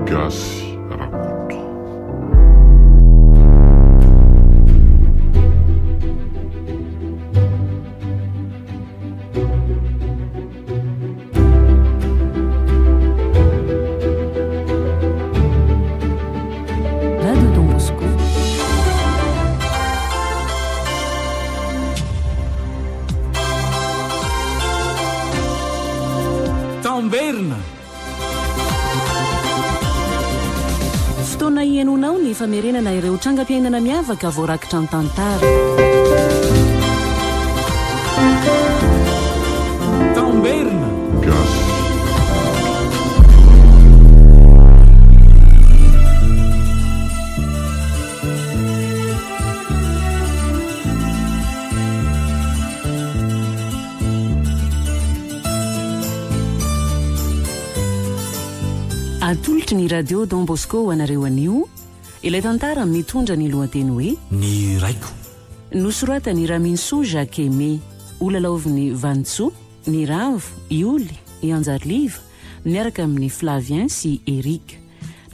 gasy rakoto. Radio Don Bosco. Tamberna. Fotoana ianonao ny famerenana ireo trangam-piainana miavaka voarakitra ny tantara. Tamberna. Gasy. Atolotry ny radio Don Bosco ho anareo anio ilay tantara mitondra ny lohateny hoe Ny raiko. nosoratany Raminso Jacques Aimé, olalaoviny Vantso, ny Ravo, Ioly, Ianjarliva, miaraka amin'ny Flavien sy Eric.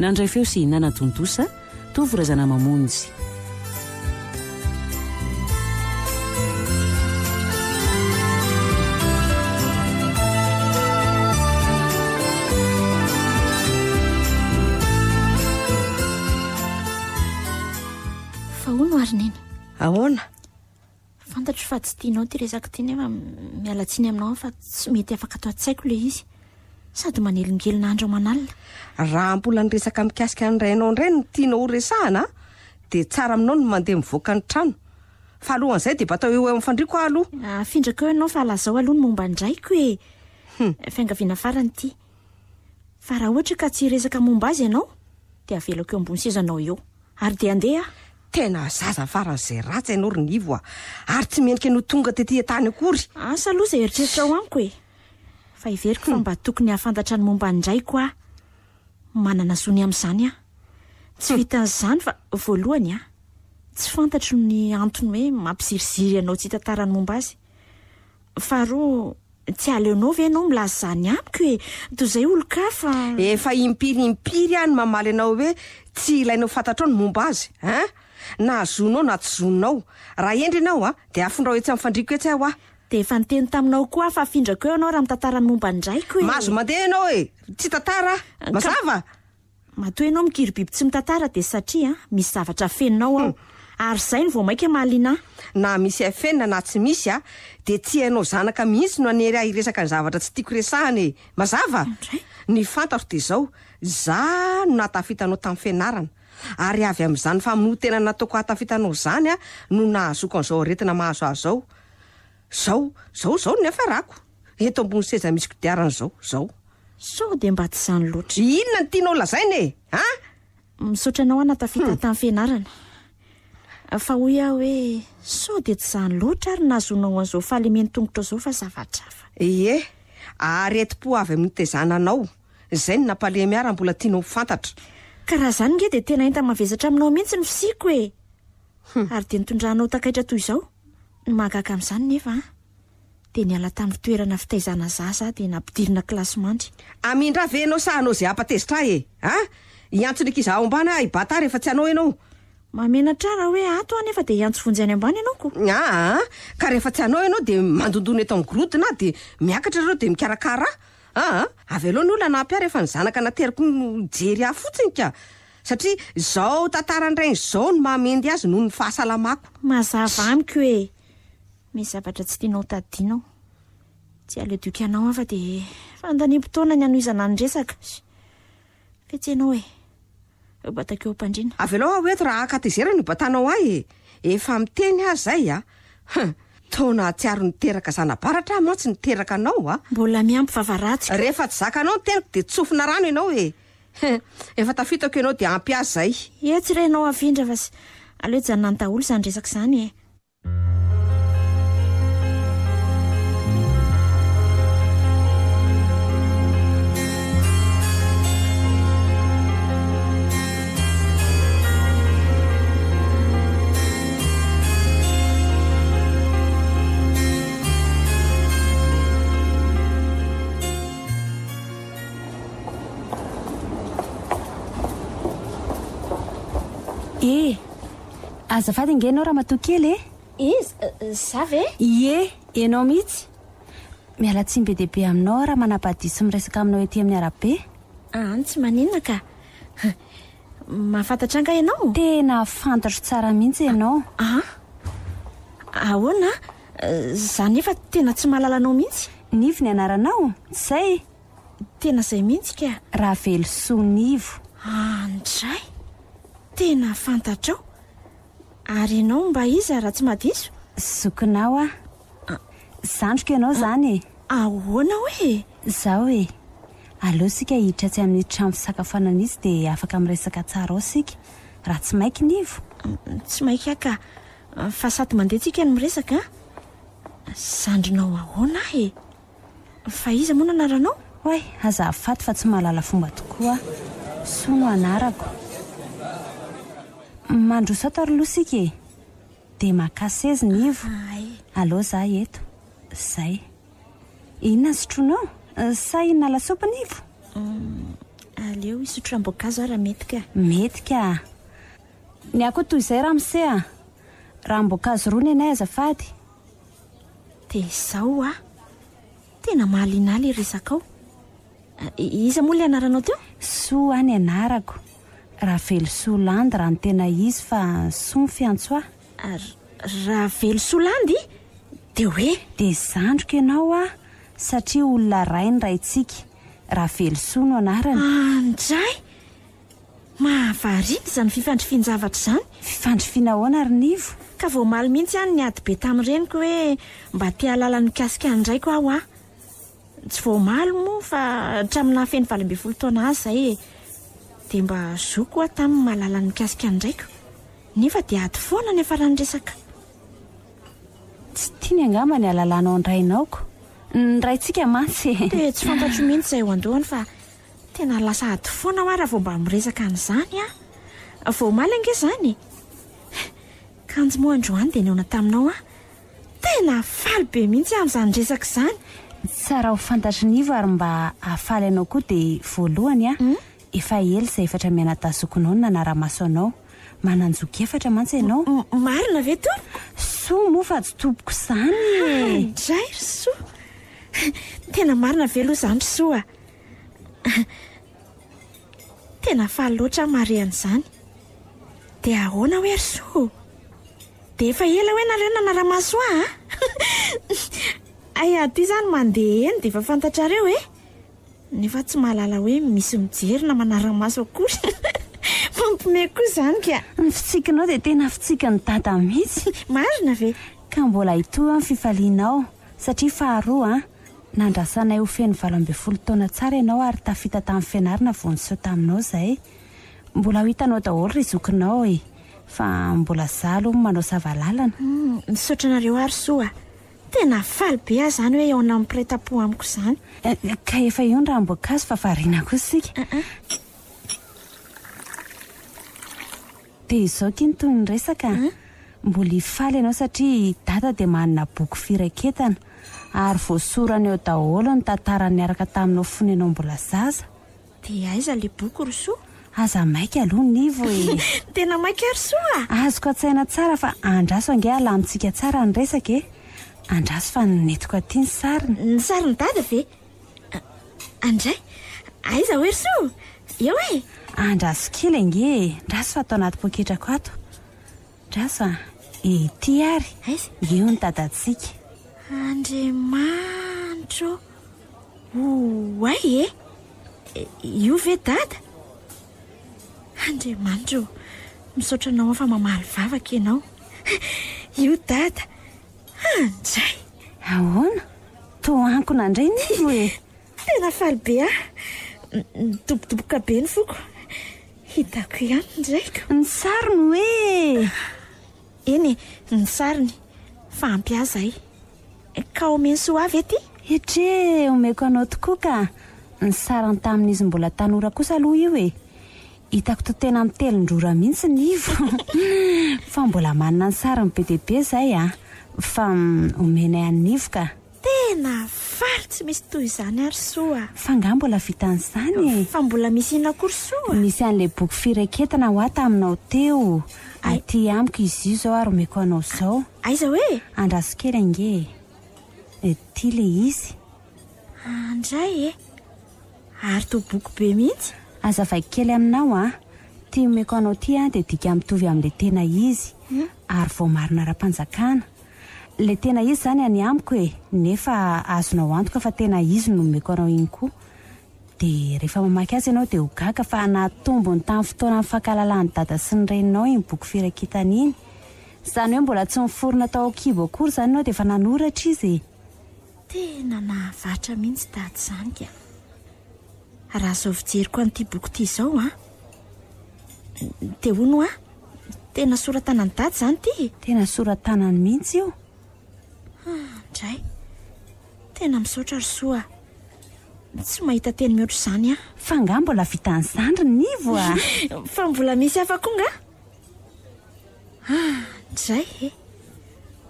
Nandray feo sy Nana Tontosa, Tovorazana Mamonjy. Ahoana? Fantatro fa tsy tianao ty resaka ty nefa mialatsiny aminao fa tsy mety afaka atao an-tsaiko le izy. Sady manelingelin'andro manalina. Raha mbola niresaka mikasika ny rainao indray no tianao resahana, dia tsara aminao no mandeha mivoaka ny trano. Fa alohan'izay dia batao eo amin'ny fandriako aloha. Afindraka eo ianao fa lazao aloha ny momba ndraiko e. Fiangaviana farany ty. Fa raha ohatra ka tsy resaka momba azy ianao, dia avelako eo ambony sezanao eo. Ary dia andeha. Tena zaza faran'izay ratsy ianao Ronivo ary tsy menika no tonga tetỳ tany akory. Asa aloha izay eritreritra ao amiko e. Fa iveriko fa mba tokony hafantatra ny momba ndraiko a. Manana zony amin'izany a. Tsy vitan'izany fa voalohany a. Tsy fantatro ny antony hoe mampiziriziry ianao tsy tantarany momba azy. Faharoa, tsy aleonao ve ianao milaza zany amiko e. Toy izay olo-kafa. Efa impirimpiry any mamaly anao hoe tsy ilainao fantatrao ny momba azy, hein? Na zonao na tsy zonao. Raha endry ianao a, dia afondrao etsy amin'ny fandriako etsy aho a. Dia efa niteny taminao koa fa afindrako eo ianao raha mitantara ny momba ndraiko e. Mazo mandeha ianao e. Tsy tantara. Mazava. Matoa ianao mikiry biby tsy mitantara dia satria misy zavatra feninao ao. Ary izay no vao maika mahaliana. Na misy afenina na tsy misy a, dia tsy hainao zanaka mihitsy no anery hiresaka ny zavatra tsy tiako resahana e. Mazava. Ny fantatro dia izao, za no natafitanao tamin'ny fianarana. Ary avy amin'izany famonotena nataoko hatafitanao izany a, no nahazoko an'izao aretina mahazo azo zao. Zao ny afarako. Eto ambony seza misy kodiarana zao. Sao dia mba tsy izany loatra. Inona ny tianao lazaina e? Ha? Misaotra anao natafita tamin'ny fianarana. Fa hoy aho hoe sao dia tsy izany loatra ary nazonao an'izao fahalemeny tongotra izao fa zavatra hafa. Ie, aretim-po avy amin'ny tezananao. Izay no nampalemy ara mbola tianao fantatra. Ka raha izany nge dia tena enta mavesatra aminao mihitsy ny fisiko e. Ary dia nitondranao takaitra toy izao. Ny mahagaga amin'izany nefa dia niala tamin'ny toerana fitaizana zaza dia nampidirina kilasy mandry. Amindra ve ianao sahanao izay hampatezitra e? Ha? Iantso ny kiza ao ambany ibata rehefa tsy anao ianao. Mamena tsara hoe ato anefa dia iantso vonjy any ambany ianao ko. Ka rehefa tsy anao ianao dia mandondona eto amin'ny grodona dia miakatra ireo dia mikarakara. Avy aloha ny olona nampy rehefa ny zanaka nateriko jery ahy fotsiny ka. Satria izao tantara indray izao no mahamendy azy noho ny fahasalamako. Mazava amiko e. Misy zavatra tsy tianao tadinao. Tsy aledoky anao afa dia fandanimpotoana ny anoizana ny resaka. Fetsenao e. Bataka eo am-pandriana. Avy aloha hoe raha akatezera ny batanao ahy e. Efa miteny ahy zay a. Taona tsiaro niteraka zanabaratra mantsy niteraka anao a. Mbola miampy vavaratsika. Rehefa tsy zakanao ny tenako dia tsofina rano ianao e. Efa tafitako ianao dia ampy azy zay. Tsy renao afindra fa aleo janona ny daholo izany resaka izany e. azafady ingenao raha matokely za ve enao mihitsy miala tsim be dehibe aminao raha manapahadisy miresaka aminao ety amin'ny arabe tsy maninona ka mahafantatra anga ianao tena fantatro tsara mihitsy ianao ahoana za nefa tena tsy mahalalanao mihitsy Nivo ny anaranao zay tena zay mihitsy ka raha Velosoa Nivo andray tena fantatrao ary ianao mba iza raha tsy madiso zokinao zandroko ianao zany ahoana hoe zao aleo sika hiditra tsy amin'ny trano fisakafoanana izy dia afaka miresaka tsara ao sika raha tsy maiky Nivo tsy maiky aka fa sady mandeha tsika ny miresaka zandrinao ahoana fa iza moa nanaranao hoy azafaty fa tsy mahalala fomba tokoa Soa no anarako mandroso ato ary loha sika dia makasezy Nivo aleo za eto zay inona ny sotronao sa inona lasopy Nivo aleo isotro ranom-boankazo raha mety ka ny ako toy izay raha mise ranom-boankazo roa ny anay azafady dia izao tena mahalinaly resaka ao iza moa le anaranao teo Soa ny anarako raha Velosoa Landy raha ny tena izy fa Soa ny fiantso raha Velosoa Landy dia hoe dia zandroko ianao satria olona ray ny raintsika raha Velosoa no anarany andray mahavaridy izany fifandrifian-javatra izany fifandrifiana ahoana ary Nivo ka vao maly mihitsy any ady be tamin'ireniko hoe mba tia lalany mikasika andraiko aho tsy vao maly moa fa hatramina feno 20 taona azy zay dia mba zoko tamin'ny mahalalany mikasika andraiko nefa dia ady foana ny afarany resaka tsy tiany angamba ny alalanao andrainaoko ny raintsika mantsy dia tsy fantatro mihitsy izay ho andohany fa tena lasa ady foana aho raha vao mba miresaka an'izany vao maly ange zany kanjo moa androany dia neona taminao tena faly be mihitsy amin'izany resaka izany tsara ho fantatry Nivo ary mba afaly anao koa dia voalohany efa ely izay efatra mianadazokonao no nanara-maso anao mananjoky efatra mantsy ianao marina ve to Soa moa fa tsy toboko izany ndray ry Soa tena marina ve aloha izany ry Soa tena faly loatra mare an'izany dia ahoana hoe ry Soa dia efa ela hoe nareo nanara-maso aty izany mandeha eny dia efa fantatrareo nefa tsy mahalala hoe misy mijery na manara-maso akory mampime koa izany ka ny fitsikinao dia tena fitsika ny dada mihitsy marina ve ka mbola hitoa ny fifalianao satria faharoa nandrasanay ho feno 12 taona tsara ianao ary tafita tamin'ny fianarana vao niseho taminao izay mbola ho hitanao daholo ry zokinao fa mbola zalo manao zavalalana misaotra anareo ary Soa tena faly be zany hoe eo amin'ny piraitam-po amiko izany ka efa io ny ranom-boankazo fa variana koa sika dia izao kiny toy ny resaka mbola hifaly ianao satria dada dia manana boky firaketana ary voasorana eo daholo ny tantara niaraka taminao fony ianao mbola zaza dia aiza le boky ry Soa aza maika aloha Nivo tena maika ry Soa azoko atsaina tsara fa andraso ange alamintsika tsara ny resaka andraso fa netiko aty ny sariny dada ve andray aiza hoe ry Soa eo andraso kely ange ndraso fa atao anaty poketrako ato ndraso ety ary eo ny dadantsika Andriamanitro oay io ve dada Andriamanitro misaotra anao fa mamaly vavaka ianao io dada andray ahoana toankona indray Nivo tena faly be dobodoboka be ny foko hitako ihany ndraiko ny sariny eny ny sariny fa ampiaza ka omeny Soa avy ety etre omeko anao tokoa ka ny sariny tamin'izy mbola tanora kosa aloha io hitako to tena mitelindrora mihitsy Nivo fa mbola manana ny sariny be dehibe zay fa omenay an'ny Nivo ka tena faly tsy misy toy izany ary soa. Fa nga mbola vitan'izany fa mbola misy inona kory soa. misy an'ilay boky fireketana ho ato aminao teo. Aty amiko izy io zao ary omeko anao zao. Aiza hoe? Andraso kely ange. Ty le izy. Andray ary to boky be mihitsy. Azavai kely aminao ty omeko anao ty dia dika mitovy amin'le tena izy ary vao marina ra-panjakana. Le tena izy zany any amiko nefa azonao antoka fa tena izy no omeko anao iny koa. Dia rehefa mamaky azy ianao dia ho gaga fa natombony tamin'ny fotoana amin'ny fankalalan'ny dada sy ny reninao iny boky firakitana iny. Zany hoe mbola tsy miforona tao kibo akory zany ianao dia efa nanoratra izy. Tena nahavatra mihitsy dady zany ka. Raha zao fijeriko an'ity boky ity zao dia hono tena soratanany dady zany ty. Tena soratanany mihitsy io. Ndray tena misaotra ry soa. Tsy mahita teny mihoatra izany fa nga mbola vitan'izany ry nivo fa mbola misy hafa koa nga. Ndray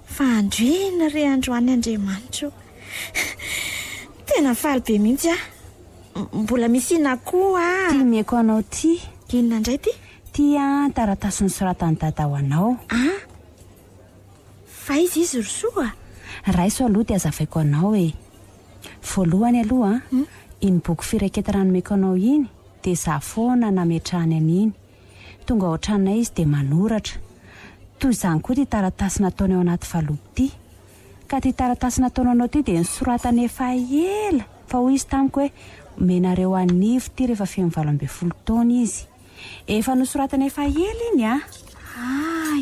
fa androina re androany Andriamanitra. Tena faly be mihitsy mbola misy ina koa ty meko anao ty. Inona ndray ty? Ty taratasy nosoratany dada ho anao. Fa izy ry soa. Raiso aloha dia azavaiko anao voalohany aloha iny boky fireketana nomeko anao iny dia za foana nametrahany an'iny. Tonga ao an-tranonay izy dia manoratra. Toy izany koa ty taratasy nataony ao anaty valopy ty. Ka ty taratasy nataony anao ty dia nisoratany efa ela. Fa hoy izy tamiko hoe menareo anivo ty rehefa feno 12 taona izy. Efa nosoratany efa ela iny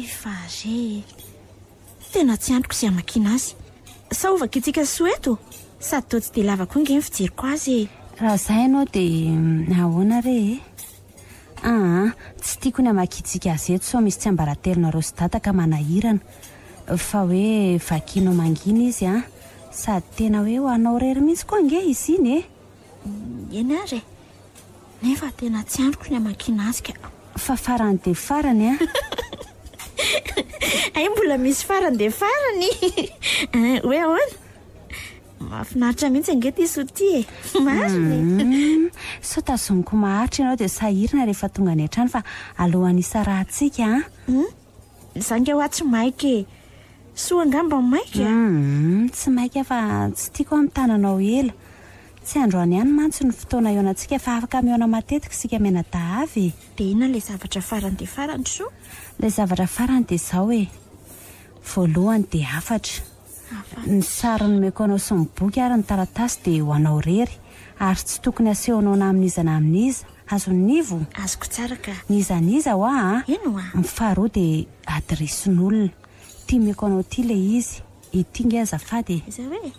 efa re. Tena tsy androko sy amakiana azy. Sa ovaka itsika soeto sady toa tsy dia lava koa inge ny fijeriko azy. Raha izay ianao dia ahoana re tsy tiako ny amakitsika azy eto sao misy tsy ambaratelonareo sy dada ka manahirana. Fa hoe vakianao mangina izy sady tena hoe ho anao rery mihitsy koa nge izy iny eny ary nefa tena tsy androko ny amakiana azy ka. Fa farany dia farany ay mbola misy farany dia farany. Hoe ahoana? Mahafinaritra mihitsy ange ty soty mariny. Sao tazomiko maharitra ianao dia sahirana rehefa tonga any an-trano fa alohan'ny isa rahantsika Zange ho tsy maika soa angamba maika. Tsy maika fa tsy tiako amin'ny tananao ela. Tsy androany ihany mantsy ny fotoana ionantsika fa afaka miona matetika sika menadavy. Dia ina le zavatra farany dia farany soa? Le zavatra farany dia zao voalohany dia afatra. Ny sary nomeko anao sy ny boky ary ny taratasy dia ho anao rery ary tsy tokony asehonao na amin'iza na amin'iza. Azonivo? Azoko tsara ka. Nizaniza eno mifaharoa dia adresin'olona. Ty meko anao ty le izy. Ity nge azafady. Iza hoe?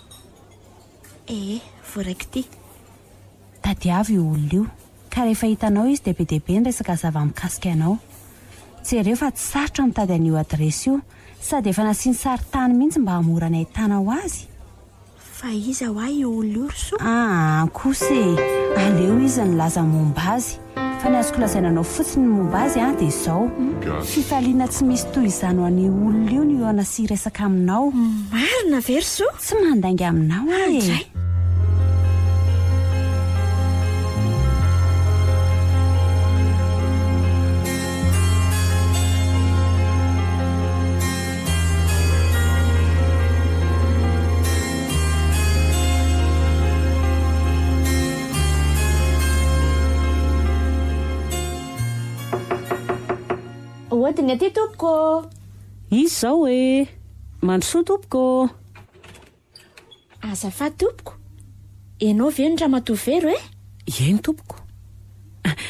Voaraiko ty. Tadiavy io olona io. Ka rehefa hitanao izy dia be dia be ny resaka zava-mikasika anao. Jereo fa tsy sarotra mitady an'io adresy io sady efa nasiany sary tany mihitsy mba hamora ny ahitana ho azy. Fa iza ho io olona io ry soa? Kosy aleo izy nilaza momba azy. Fa ny azoko lazaina anao fotsiny momba azy dia izao. Fifaliana tsy misy toy izany ho an'io olona io no anasy resaka aminao. Marina ve ry soa? Tsy mandainga aminao Ohatiny aty tompoko. Izy zao mandrosoa tompoko. Azafady tompoko. Ianao ve ny ramatovery Eny tompoko.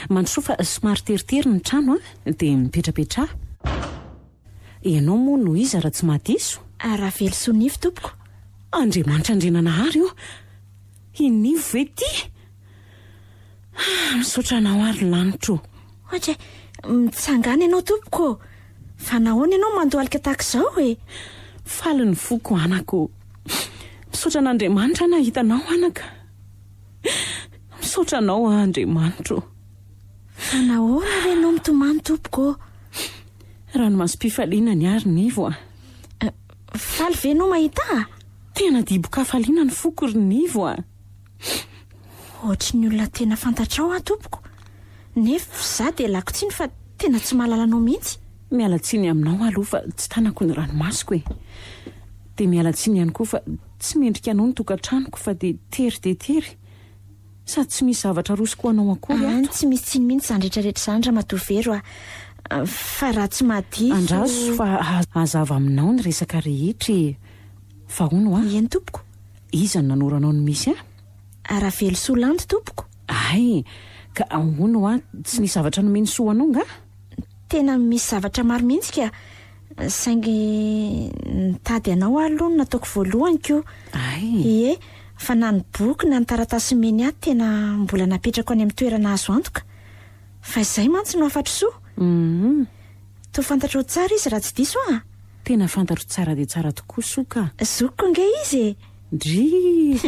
Mandrosoa fa somary teritery ny trano dia mipetrapetra. Ianao moa no iza raha tsy mahadiso? Raha velo sonifo tompoko. Andriamanitra andrenana ary inivo ve ty? Misaotra anao ary lanitro. Ohatra mitsangana ianao tompoko. Fa nahoana ianao mandohalika tahaka izao Faly ny foko anako. Misaotra an'Andriamanitra nahitanao anaka. Misaotra anao Andriamanitra. Fa nahoana re ianao mitomany tompoko? Ranomasom-pifaliana ny ary nivo Faly ve ianao mahita? tena dibo-kafaliana ny foko ry Nivo a. Ohatry ny olona tena fantatrao tompoko. Nefa za dia lakotsiny fa tena tsy mahalalana mihitsy. Mialatsiny aminao aloha fa tsy tanako ny ranomasoko e. Dia mialatsiny ihany koa fa tsy mendrika anao ny tokantranoko fa dia tery. Sady tsy misy zavatra rosiko anao akory ato. Tsy misy tsiny mihitsy izany rehetrarehetra izany raha matovero fa raha tsy madio. Andraso fa hazava aminao ny resaka rehetra. Fa hono Eny tompoko. Iza no nanoranao ny misy Raha velo solandy tompoko. Ay, ka hono tsy nisy zavatra nomeny soanao nga? Tena misy zavatra maro mihitsy ka saingy nitady anao aloha no nataoko voalohany koa. Ay. Fa na ny boky na ny taratasy meny tena mbola napetrako any amin'ny toerana azo antoka. Fa izay mantsy no afatro soa. Toa fantatro tsara izy raha tsy diso Tena fantatro tsara dia tsara tokoa soka. Zokiko nge izy Dry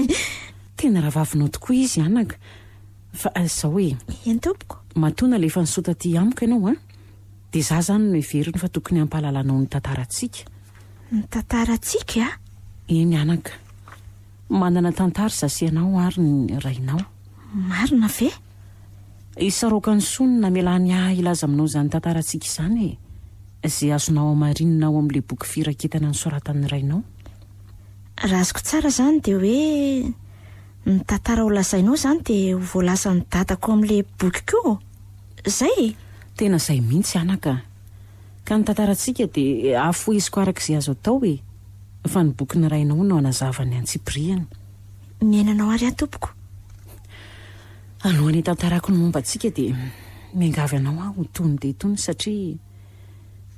tena ravavinao tokoa izy anaka. Fa izao hoe Eny tompoko. Matona lefa nisota ty amiko ianao dia za zany no heveriny fa tokony hampahalalanao ny tantarantsika. Ny tantarantsika? Eny anaka. Manana tantara sasianao ary ny rainao. Marina ve? Isaroaka ny sonina melany ilaza aminao izany tantarantsika izany izay azonao amarinina ao amin'ilay boky firaketana ny soratan'ny rainao. Raha azoko tsara izany dia hoe ny tantara ho lazainao izany dia ho voalasa ny dadako amin'ilay boky koa. Zay? Tena izay mihitsy anaka. Ka ny tantarantsika dia afoiziko arak'izay azo atao fa ny boky ny rainao no anazavany Antsipriany. Miainanao ary tompoko. Alohan'ny tantarako ny momba antsika dia miangavy anao ho tony dia tony satria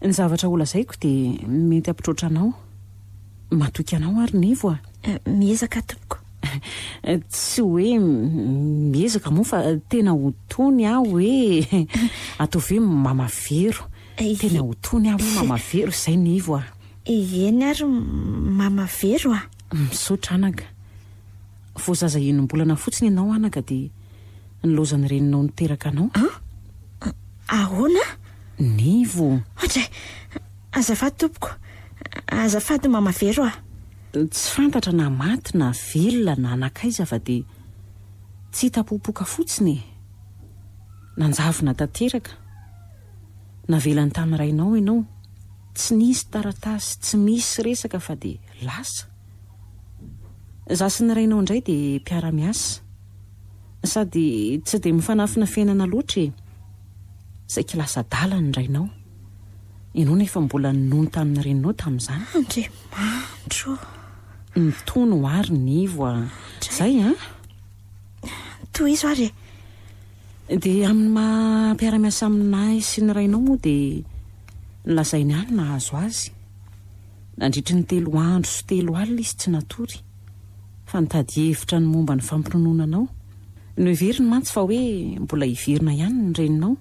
ny zavatra ho lazaiko dia mety ampitrotra anao. Matoky anao ary Nivo Miezaka tompoko. Tsy hoe miezaka moa fa tena ho tony hoe atao ve mamavero. Tena ho tony hoe mamavero izay Nivo Eny ary mamavero misaotra anaka. Vao zaza enim-bolana fotsiny ianao anaka dia nilozany reninao niteraka anao. Ahoana? Nivo. Hatray, azafady tompoko. Azafady mamavero Tsy fantatra na maty na velona na anakaiza fa dia tsy hita popoka fotsiny. Nanjavona tanteraka. Navelany tamin'ny rainao ianao. Tsy nisy taratasy, tsy misy resaka fa dia lasa. Za sy ny rainao indray dia mpiara-miasa. Sady tsy dia mifanafina fiainana loatra saika lasa dala ny rainao. Ianao nefa mbola nono tamin'ny reninao tamin'izany. Andriamanitro. Mitono ary Nivo Zay Toy izo ary. Dia amin'ny mampiara-miasa aminay sy ny rainao moa dia nolazainy any nahazo azy. Nandritry ny 3 andro sy 3 alina izy tsy natory. Fa nitady hevitra ny momba ny fampinononanao. No heveriny mantsy fa hoe mbola hiverina ihany ny reninao.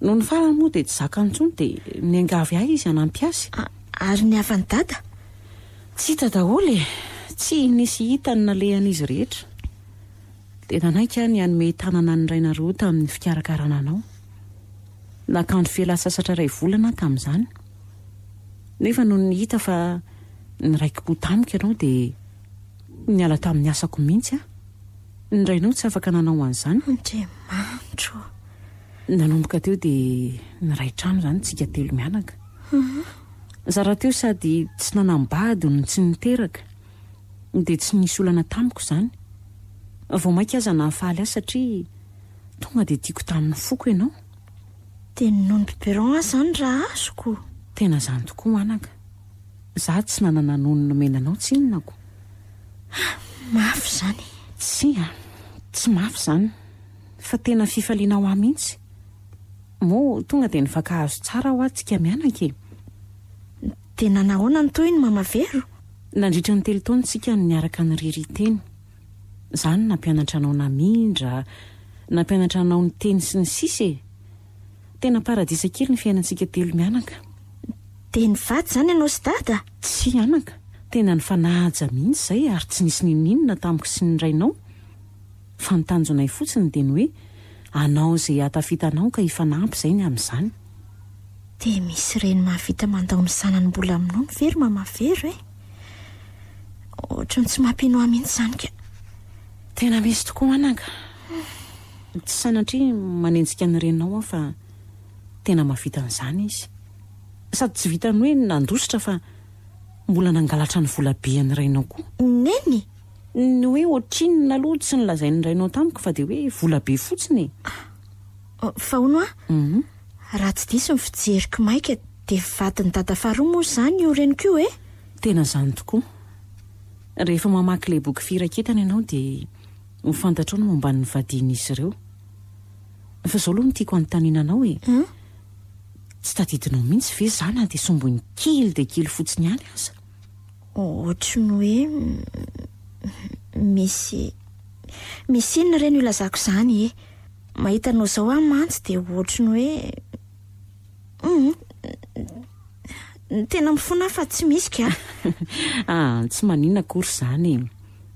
No ny farany moa dia tsy zaka ntsony dia niangavy ahy izy hanampy azy. Ary ny avany dada? Tsy hita daholo tsy nisy hita ny nalehan'izy rehetra. Dia nanaika ny hanome tanana ny raina roa tamin'ny fikarakarana anao. Nakandro fialan-tsasatra 2 volana tamin'izany. Nefa no ny hita fa ny raiki-po tamiko ianao dia niala tamin'ny asako mihitsy ny rainao tsy afaka nanao an'izany. Andriamanitro. Nanomboka teo dia ny ray trano izany tsika 3 mianaka. Zara teo sady tsy nanambady no tsy niteraka dia tsy nisy olana tamiko izany. Vao mainka aza nahafaly ahy satria tonga dia tiako tamin'ny foko ianao. Dia nono biberon izany raha azoko. Tena izany tokoa anaka. Za tsy nanana nono nomenanao tsinonako. Mafy izany. Tsy mafy izany. Fa tena fifaliana ho ahy mihitsy. Mo tonga dia nifankahazo tsara ho atsika mianaka Dia nanahoana ny toy ny mamavero? Nandritra ny 3 taona tsika niaraka ny ririteny. Zany nampianatra anao namindra, nampianatra anao ny teny sy ny sisa Tena paradisa kely ny fiainantsika 3 mianaka. Dia nivady izany ianao sy dada? Tsy anaka. Tena nifanaja mihitsy izay ary tsy nisy ninonina tamiko sy ny rainao. Fa ny tanjonay fotsiny dia ny hoe anao izay hatafitanao ka hifanampy izay ny amin'izany. Dia misy reny mahavita mandao ny sanany mbola aminao very mamavero ohatrany tsy mampinoa mihitsy zany ka. Tena misy tokoa anaka. Tsy sanatria manenjika ny renao fa tena mavita an'izany izy. Sady tsy vitany hoe nandositra fa mbola nangalatra ny volabe ny renao koa. Neny? Ny hoe ohatrinona aloha tsy nilazainy renao tamiko fa dia hoe volabe fotsiny. Fa hono raha tsy diso ny fijeriko maika dia vadiny dada faharoa moa zany io reniko io Tena zany tokoa. Rehefa mamaky ilay boky firaketana ianao dia mifantatrao no momba ny vadian'izy ireo. Fa izao aloha no tiako anontaniana anao tsy tadidinao mihitsy ve zana dia sombony kely dia kely fotsiny ihany aza? Ohatra ny hoe misy inona ireny ilazako izany mahita anao izao aho mantsy dia ohatra ny hoe tena mifona fa tsy misy ka. Tsy maninona akory izany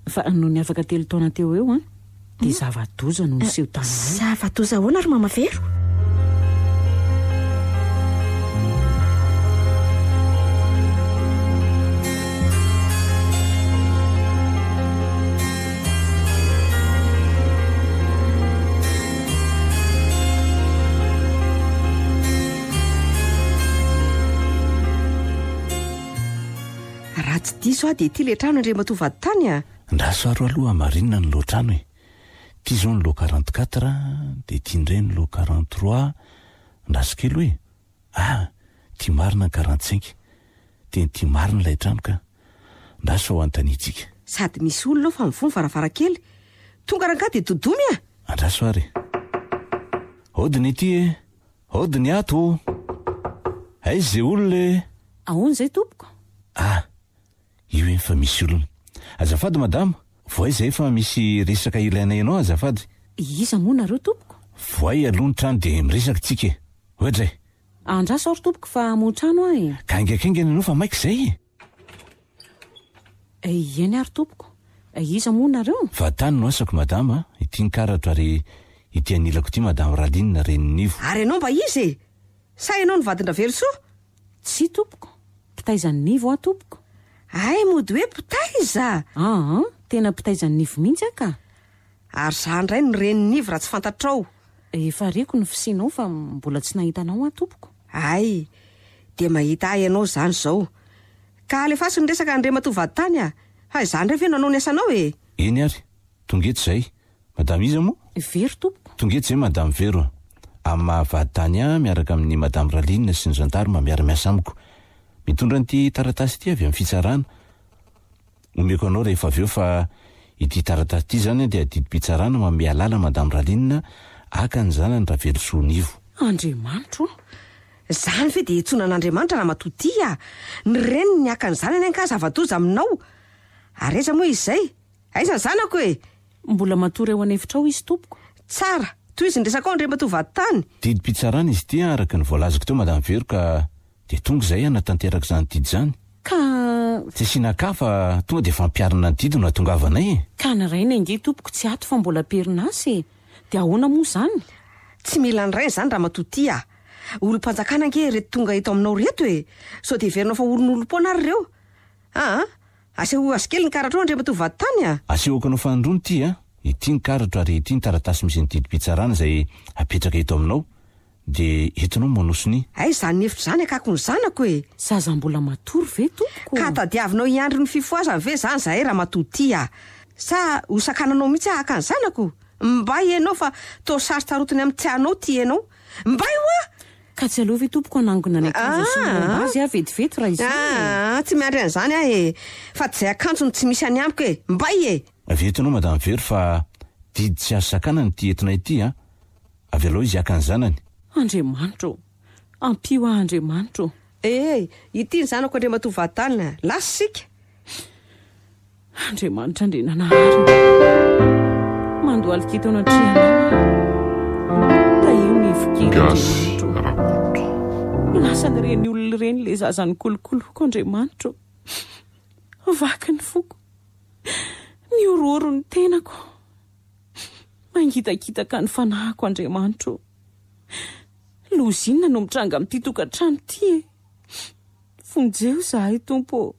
fa noho ny afaka 3 taona teo eo dia zava-doza no niseho tananay. Zava-doza ahoana ary mamavero? Raha tsy diso dia ity le trano Andriamatovady tany Ndraso aloha marinina ny loatrano ity zao ny lo 44 dia tia indray ny lo 43 ndrasokely hoe tia marina ny 45 dia tia marina ilay trano ka ndraso ao antanitsika. Sady misy olona fa mivony varavarakely tonga rangaha dia dodomy Andraso ary odiny ity odiny ato aizy zay olona ahoana izay tompoko? io fa misy olona. Azafady madama, voay izay fa misy resaka ilaina ianao azafady. Iza moa nareo tompoko? Voay aloha ny trano dia miresaka tsika ohatra Andraso ary tompoko fa mo trano ka ingakaingana ianao fa maika izay Iany ary tompoko. Iza moa nareo? fa tany no asako madama ity ny karatra ary ity anilako ity madama Ralinina Reninivo. Ary ianao mba izy sa ianao ny vadin-dravelosoa? Tsy tompoko, pitaizan'ny nivo tompoko. Ay mody hoe pitaiza. Tena pitaizan'ny nivo mihitsy ka. Ary za ndray ny Reninivo raha tsy fantatrao. Efa reko ny fisianao fa mbola tsy nahitanao tompoko. Ay dia mahita ianao zany zao ka alefaso ny resaka Andriamatovady tany fa izany rehefa nanao ny asanao eny ary tongeto izay madama iza moa? Vero tompoko. Tongeto izay madama Vero amin'ny mahavady tany miaraka amin'ny madama Ralinina sy ny zandarima miara-miasa amiko mitondra n'ity taratasy ity avy amin'ny fitsarana. Omeko anao rehefa avy eo fa ity taratasy ity zany dia didim-pitsarana manome alala madama Ralinina aka ny zanany Ravelosoa Nivo. Andriamanitro zany fe dia itsonan'Andriamanitra raha matoty ny reniny ny aka ny zanany ka zava-doza aminao. Ary aiza moa izay? Aiza ny zanako mbola matory eo an'efitrao izy tompoko. Tsara toy izy ndresaka ao Andriamatovady tany. Didim-pitsarana izy ity araka ny voalazako teo madama Vero ka dia tonga izay natanteraka izany didy zany. Ka tsy asiana-ka fa tonga dia fampiarina ny didy no nahatongavanay Ka ny rainy ange tompoko tsy ato fa mbola perinasy dia ahoana moa zany? Tsy mila ny rainy zany raha matoty olom-panjakana ange reto tonga eto aminao reto sao dia verinao fa olon'olom-poana ary ireo. Aseho asikely ny karatra ao Andriamatovady tany asehoko anao fanindrony ity ity ny karatra ary ity ny taratasy misy ny didim-pitsarana izay apetraka eto aminao dia entinao manosony. Ay zany hevitra zany akako ny zanako Zaza mbola matory ve tompoko? ka tadiavinao hiandry ny fifoazana ve zany zahay raha matoty sa hosakananao mihitsy haka ny zanako? Mbay ianao fa to sarotsarotiny amin'ny tianao ty ianao mbay Ka tsy aleo ve tompoko anangona ny akanjo sy momba azy vetivety raha izany? Tsy miandry an'izany fa tsy izay akanjony tsy misy any amiko mbay Avetinao madama Vero fa didy tsy azo sakana ny ty entinay ity avy aloha izy aka ny zanany. Andriamanitro, ampio Andriamanitro. Ity ny zanako Andriamatovady tany lasa sika. Andriamanitra ndrena naharina mandoalikito anatriana da io ny fikely Andriamanitro. Lasa ny reny olona ireny le zazany kolokoloko Andriamanitro. Vaky ny foko, ny ororo ny tenako, mangitakitaka ny fanahako Andriamanitro. Lozinina no mitranga amin'ity tokantrano ity Fonjeo zahay tompo.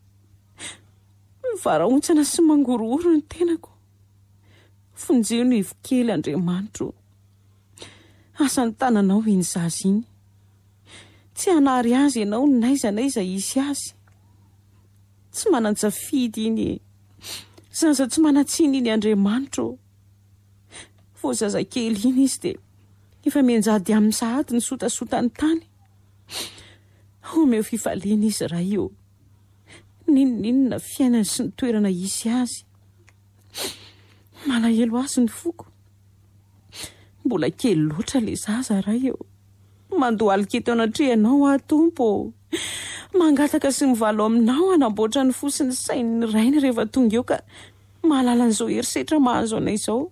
Varaontsana sy mangorooro ny tenako. Fonjeo ny ivokely Andriamanitro. Asany tananao iny zaza iny. Tsy hanary azy ianao n'aiza isy azy. Tsy manan-tsafidy iny. Zaza tsy manatsiny iny Andriamanitro. Vao zaza kely iny izy dia efa menjady amin'ny sahady ny sotasota ny tany. Omeo fifaliana izy raha io. Ninona fiainany sy ny toerana isy azy. Malahelo azy ny foko. Mbola kely loatra le zaza raha io. Mandohalika eto anatrehanao Tompo. Mangataka sy mivalo aminao hanamboatra ny fo sy ny sainy ny rainy rehefa tonga eo ka mahalala an'izao herisetra mahazo anay izao.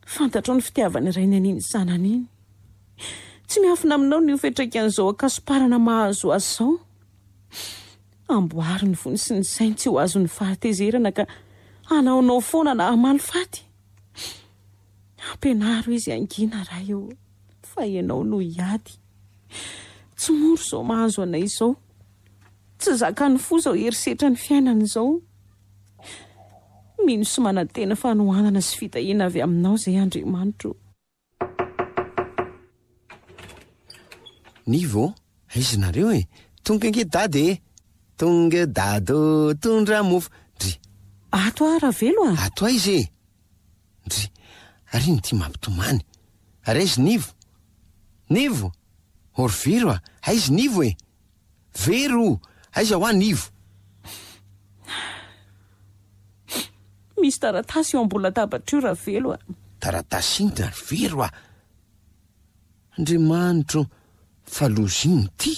Fantatrao ny fitiavany rainy an'iny sanany iny. Tsy miafina aminao ny ofetrakan'izao akasiparana mahazo azy izao. Amboary ny fony sy ny sainy tsy ho azo ny fahatezerana ka anaonao foana na hamaly faty. Ampianaro izy angina raha io. Fa ianao no hiady. Tsy moro izao mahazo anay izao. Tsy zakany fo izao herisetra ny fiainana izao. Mino sy manantena fanohanana sy fitahiana avy aminao izay Andriamanitro. Nivo, aizy nareo e. Tonga nge dady e. Tonga dado, tondra mofo. Dry. Ato Ravelo a? Ato aizy e. Dry. Ary ny ty mampitomany. Ary aizy Nivo. Nivo. Orviro a. Aizy Nivo e. Vero. Aizy ao a Nivo. Misy taratasy eo ambola tabatra io Ravelo a. Taratasy iny da Vero a. Andriamanitro. Faloziny ty.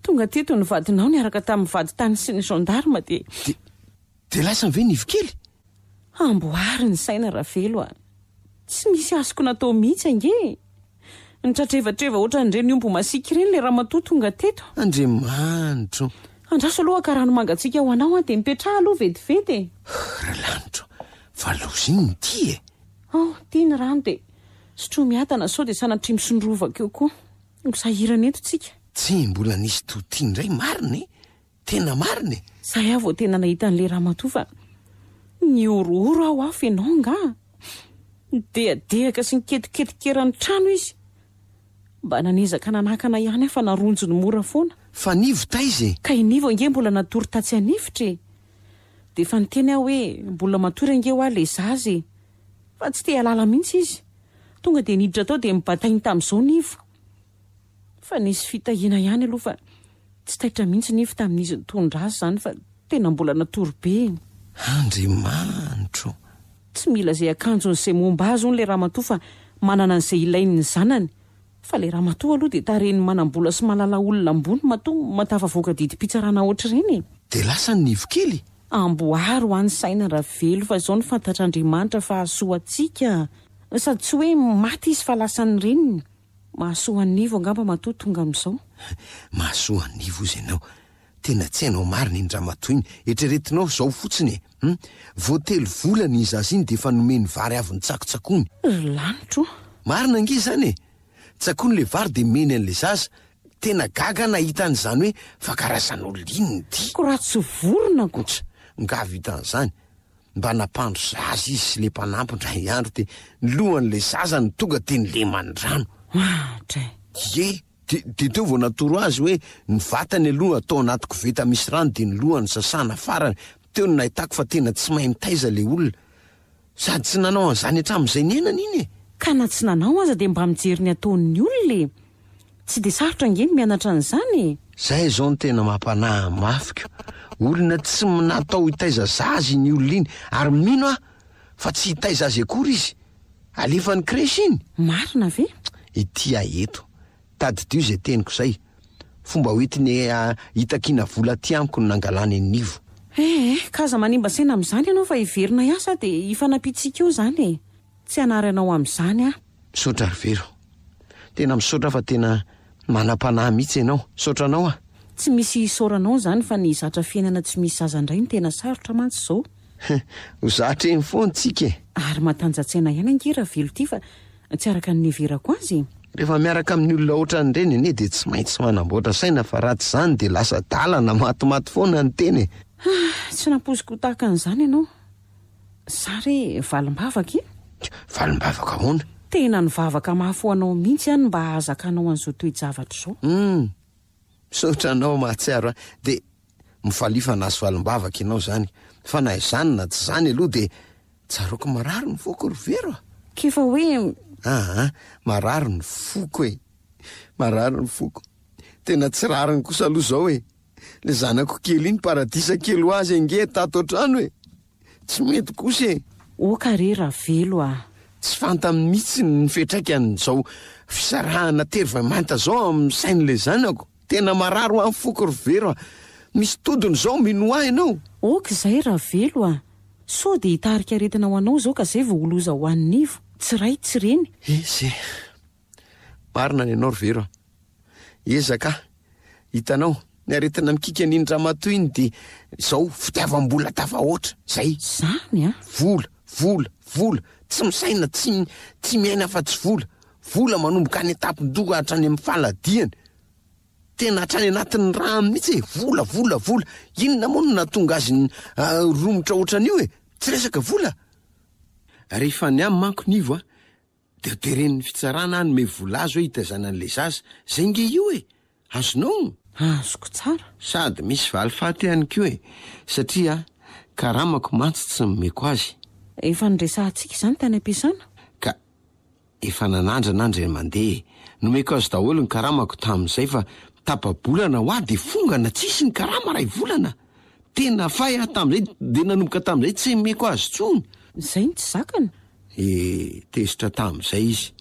Tonga teto ny vadinao niaraka tamin'ny vady tany sy ny gendarme de lasa ve Nivo kely? Amboary ny saina Ravelo a. Tsy misy azoko natao mihitsy ange. Ny tratrevatreva ohatra ndreny ombo masiky ireny le ramatoa tonga teto. Andriamanitro. Andraso aloha ka rano mangatsika ho anao dia mipetraha aloha vetivety. Ralanitro. Faloziny ty e. Tia ny rano dia sotro miatana sao dia sanatria misondrovaka eo koa. Misahirana eto tsika. Tsy mbola nisy totiany iray mariny. Tena mariny. Zay aho vao tena nahita an'le ramatoa fa ny orooro aho afo ianao nga. Dehaka sy niketiketikera ny trano izy. Mba nanezaka nanakana ihany fa naronjo ny mora foana. Fa Nivo taizy. Ka Nivo ange mbola natory tatsy anifitra. Dia fa niteny aho hoe mbola matory ange ho le zaza. Fa tsy te halala mihitsy izy. Tonga dia niditra tao dia mibatainy tamin'izao Nivo. Fa nisy fitahiana ihany aloha fa tsy taitra mihitsy Nivo tamin'izy nitondra azy izany fa tena mbola natory be. Andriamanitro. Tsy mila izay akanjo n'izay momba azy le ramatoa fa manana an'izay ilainy ny zanany. Fa le ramatoa aloha dia tareny manambola sy malala olona ambony matoa matafavoaka didi-pitsarana ohatr'ireny. Dia lasa ny Nivo kely. Amboary ho an'ny saina Ravelo fa izao ny fantatr'Andriamanitra fa hahasoa antsika. Sady tsy hoe maty izy fa lasany reniny. Mahasoa ny Nivo angamba matoa tonga amin'izao. Mahasoa ny Nivo izy ianao. Tena tsy hainao mariny ny ramatoa iny. Eritreretinao izao fotsiny e. Voatelo volana izy azy iny dia efa nomeny vary avy ny tsakotsakony. Lanitro. Marina ange zany e. Tsakony le vary dia meny an'le zaza. Tena gaga nahita an'izany hoe fa karazan'olona inony ty. Koratsy vorona kotra. Nga vitan'izany. Mba napandro zaza izy sy le mpanampy ndray andro dia ny lohan'le zaza ny tonga dia ny leman'ny rano. De teo vao natoro azy hoe ny vatany aloha atao anaty koveta misy rano dia ny lohany sasana farany. Teo ny nahitako fa tena tsy mahay mitaiza le olona. Sady tsy nanao an'izany hatramin'izay ny enany iny e. Ka na tsy nanao aza dia mba mijery ny ataon'ny olona. Tsy dia sarotra angeny mianatra an'izany. Zay izao ny tena mampanahy mafika. Olona tsy natao hitaiza zazy ny olona iny. Ary mino fa tsy hitaiza azy akory izy. Alefan'ny kresy iny. Marina ve? Ity eto. Tadidio izay teniko izay. Fomba hoetiny hitakiana vola ty amiko no nangalany ny Nivo. Kaza manimba saina amin'izany ianao fa hiverina ihasa dia hifanapitsika eo izany. Tsy hanaranao amin'izany Misaotra Rivero. Tena misaotra fa tena manam-panahy mihitsy ianao. Misaotra anao Tsy misy isaoranao izany fa ny zatra fiainana tsy misy zaza indray ny tena sarotra mantsy izao. Ho zatra eny foana tsika. Ary matanjatsaina ihany ange Ravelo ty fa tsy araka ny everako azy. Rehefa miaraka amin'ny olona ohatran'ireny anie dia tsy maintsy manamboatra saina fa ratsy izany dia lasa dalana matimaty foana ny teny. tsy nampoziko tahaka an'izany ianao. Sary valim-bavaka Valim-bavaka hoana? tena nivavaka mahafoanao mihitsy any mba hahazakanao an'izao toe-javatra izao. Misaotra anao mahatsiaro de mifalifa nazy valim-bavaka ianao zany. Fa na izany na tsy zany aloha de tsaroako marary ny foko rovero. Kefa hoe Marary ny foko e. Marary ny foko. Tena tsy rariny kosa aloha zao e. Le zanako kely iny paradisa kely ho azy ange tato an-trano e. Tsy mety kosa e. Karera velo Tsy fantany mihitsy ny fetraikany zao fisarahana terivamanta zao amin'ny sain'le zanako. Tena marary ho amin'ny foko rovero. Misy todiny zao minoa ianao. Izay velo so de hitarika aretina ho anao zao ka zay vao holoza ho annivo. Tsy ray tsy reny. Ze marina ny anao rovero. Ezaka hitanao ny aretina mikika n'indra matoy iny de zao fitiavam-bola tafahoatra zay. Zany Vola tsy misaina tsy miaina fa tsy vola manomboka any etapon-doka hatrany amin'ny faladiany. Tena hatrany anatin'ny raha mihitsy vola inona moa no natonga azy romotra ohatran'io e. Tsy resaka vola. Rehefa ny amin'ny manko nivo de teren'ny fitsarana any me vola azo hoe hitazana an'le zaza zay nge io e. Azonao? Azoko tsara. Sady misy valifaty ihany koa e. Satria karamako mantsy tsy nomeko azy. Efa nresahantsika izany tany am-piasana. Ka efa nanandra mandeha. Nomeko azy daholo ny karamako tamin'izay fa tapa-bolana ho de fongana tsisy ny karama ray volana. Tena fay tamin'izay de nanomboka tamin'izay tsy meko azy tsony. Zay ny tsy zakana. Tezitra tamin'izay izy.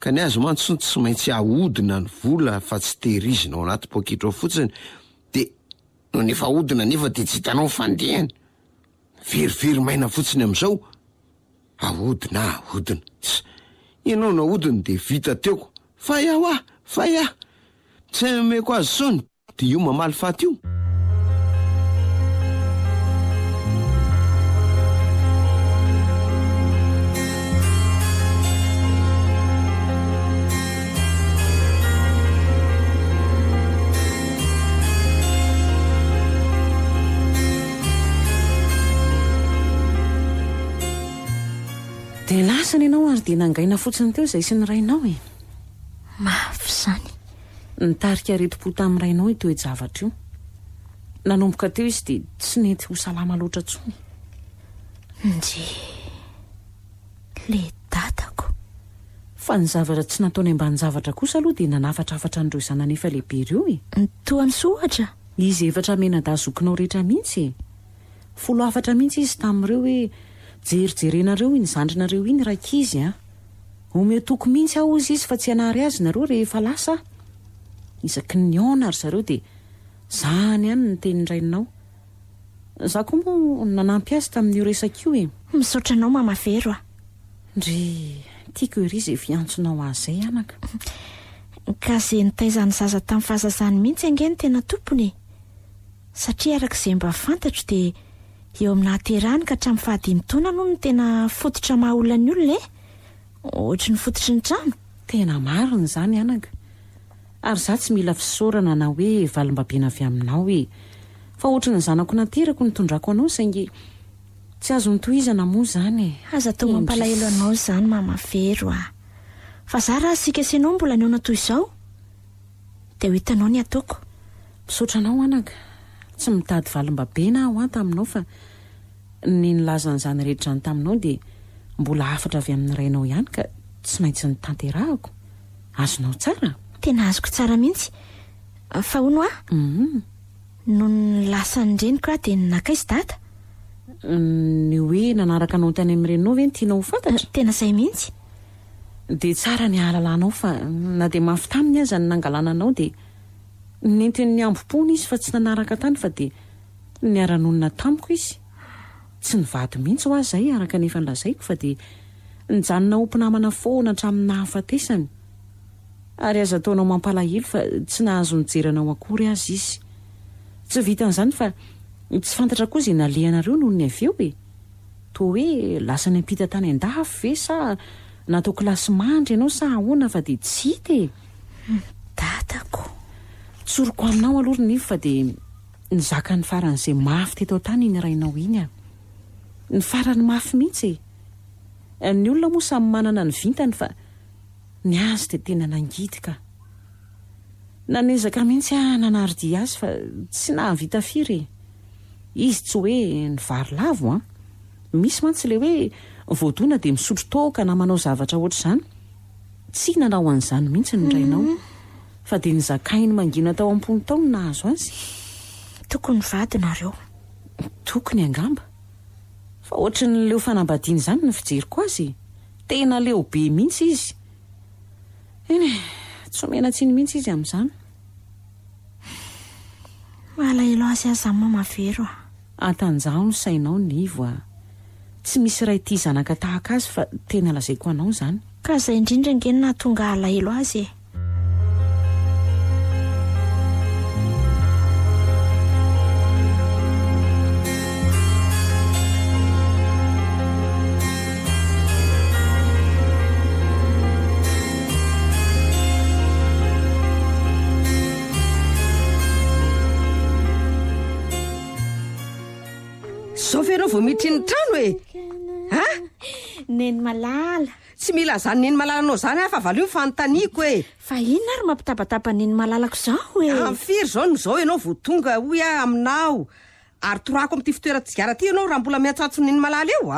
Ka ny azo mantsy tsy maintsy ahodina ny vola fa tsy tehirizina ao anaty poketra ao fotsiny. De no nefa ahodina nefa de tsy hitanao fandehany. Verivery maina fotsiny amin'izao. Ahodina. Ianao na ahodina de vita teoko. Fay aho. Tsy meko azy sony. De io mamaly faty io. De lasany ianao ary de nangaina fotsiny teo izay sy ny rainao e. Mafy zany. Nitarika reto-po tamin'ny rainao toe-javatra io. Nanomboka teo izy de tsy nety ho salama loatra tsony. Le dadako. Fa ny zavatra tsy nataony ambany zavatra kosa aloha de nanafatrafatra an'ireo zananefa lehibe ireo e. Toany sohatra. Izy efatra menadazokinao rehetra mihitsy e. 14 mihitsy izy tamin'ireo hoe jerijerenareo iny zandrinareo iny rakizy ometoko mihitsy aho izy fa tsy anary azy nareo rehefa lasa. Isaky ny aona ary zareo de zany ihany ny teny raininao. Za koa moa nanampy azy tamin'io resak'io e. Misaotra anao mamavero Ndry tiako ery izay fiantsonao azy zay anaka. Ka zay nitaizany zaza tamin'ny fahazazany mihitsy angeny tena tompony. Satria arak'izay mba fantatro de eo amin'ny nahaterahany ka hatramin'ny fahadimy taona no tena fototra mahaolana ny olona ohatry ny fototry ny trano. Tena marina zany anaka. Ary za tsy mila fisaorana na hoe valim-babena avy aminao e. Fa ohatry ny zanako naterako nitondrako anao saingy tsy azo nitohizana moa zany e. Aza tao mampalahelo anao zany mamavero Fa za raha sika senao mbola ny ona toy izao de ho hitanao ny ataoko. Misaotra anao anaka. Tsy mitady valim-babena aho taminao fa ny nilazan'izany rehetra ny taminao de mbola afatra avy amin'ny rainao ihany ka tsy maintsy ny tanterahako. Azonao tsara? Tena azoko tsara mihitsy. Fa hono no ny lasan'ny reniko de nakaizy data. Ny hoe nanaraka anao tany amin'ny reninao ve ny tianao ho fantatra? Tena zay mihitsy. De tsara ny ahalalanao fa na de mafy taminy aza ny nangalana anao de nentin'ny ambom-pony izy fa tsy nanaraka tany fa de niara-nonina tamiko izy. Tsy nivady mihitsy ho azy zay araka nefa nlazaiko fa de nijanona ompinamana foana hatramin'ny nahafatesany. Ary aza ataonao mampalahelo fa tsy nahazo nijeranao akory azy izy. Tsy vitan'izany fa tsy fantatra koa izay nalehanareo noho ny avy eo e. Toa hoe lasa ny ampita tany an-dafy ve sa natao kilasy mandry ianao sa ahoana fa de tsy hita e. Dadako. Tsoroko aminao aloha ny fa de ny zaka ny faran'izay mafy teto tany iny rainao iny a ny farany mafy mihitsy ny olona moa samy manana ny vintany fa ny azy dia tena nangitika nanezaka mihitsy nanaridi azy fa tsy nahavita firy izy tsy hoe ny vary lavo misy mantsy le hoe voadona dia misotro toka na manao zavatra ohatr'izany tsy nanao an'izany mihitsy ny rainao fa dia ny zakainy mangina tao am-pony taona nahazo azy tokony vadinareo tokony angamba fa ohatra ny leo fanambadiany izany ny fijeriko azy tena leo be mihitsy izy eny tsy omena tsiny mihitsy izy amin'izany malaelo azy aza mamavero atanjaho ny sainao nivo tsy misy ray ty zanaka tahaka azy fa tena lazaiko anao izany ka izay indrindra ngenina tonga alahelo azy zao ve anao vao miditry ny trano neny malala tsy mila zany neny malalanao zany fa valio ny fanontaniako fa ina ary mampitabataba neny malalako zao amfiry zao no zao ianao vo tonga hoy aminao ary torako am'ty fitoeran-tsigara ty ianao raha mbola miatsatso neny malala eo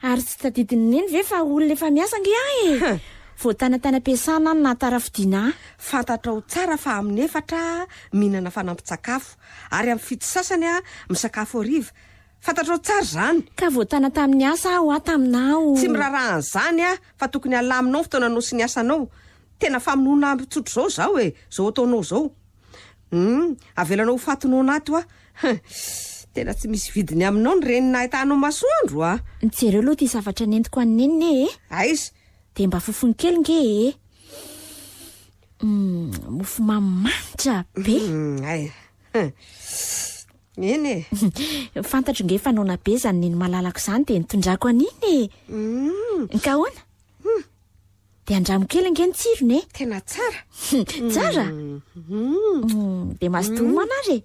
ary tsy tadidiny neny ve fa olona efa miasa nge vo tanatana-piasana na tarafidiana fantatrao tsara fa amin'ny efatra mihinana fanampy-tsakafo ary amin'ny fito sasany misakafo ariva fantatrao tsara zany ka vo tana tamin'ny asa aho taminao tsy mirarahan'izany fa tokony alaminao fotoananao sy ny asanao tena famonoana tsotro zao zao ataonao zao avelanao fatinao anaty tena tsy misy vidiny aminao ny reny nahitanao masoandro jereo aloha ty zavatra nentiko aneniny aizy dia mba fofony kely nge mofo mamanitra be eny fantatro nge fanaona be zany neny malalako izany dia nitondrako aniny ka hoana dia andramo kely nge ny tsirony tena tsara tsara dia mazotomana ary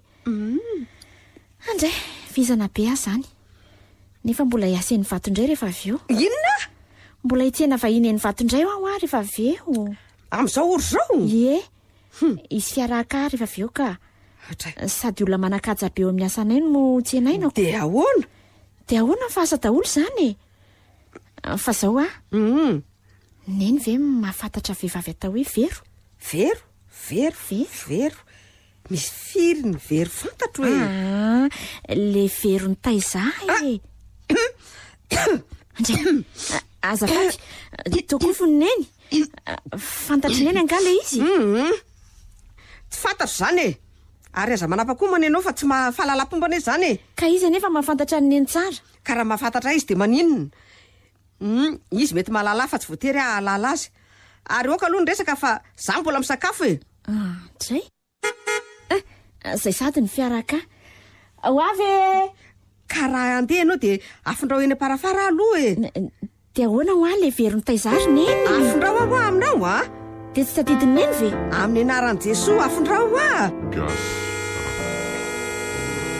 andray vizana be azy zany nefa mbola hiasen'ny vatondray rehefa avy eo inona mbola hitsena vahiny ny vatondray aho rehefa avy eo amin'izao ory zao izy fiaraka rehefa avy eo ka sady olona manakaja be eo amin'ny asanay no tsy enainako dia ahoana ny fahasa daholo izany fa zao neny ve mahafantatra vehivavy atao hoe vero misy firy ny vero fantatro le vero ny taiza azafady tokofony neny fantatry neny anga le izy tsy fantatro zany ary aza manapa-koa mana ianao fa tsy mahafahalala-pombana izy zany ka izy anefa mahafantatra ny neny tsara ka raha mahafantatra izy dia maninona izy mety mahalala fa tsy voatery ahalala azy ary oka aloha ny resaka fa za mbola misakafo zay zay sady ny fiaraka ho avy ka raha andeha ianao dia afondrao eny aparafara aloha dia ahoana ho le verony taizary neny afondrao aho aminao dia tsy tadidiny neny ve amin'ny anaran'i Jesosy afondrao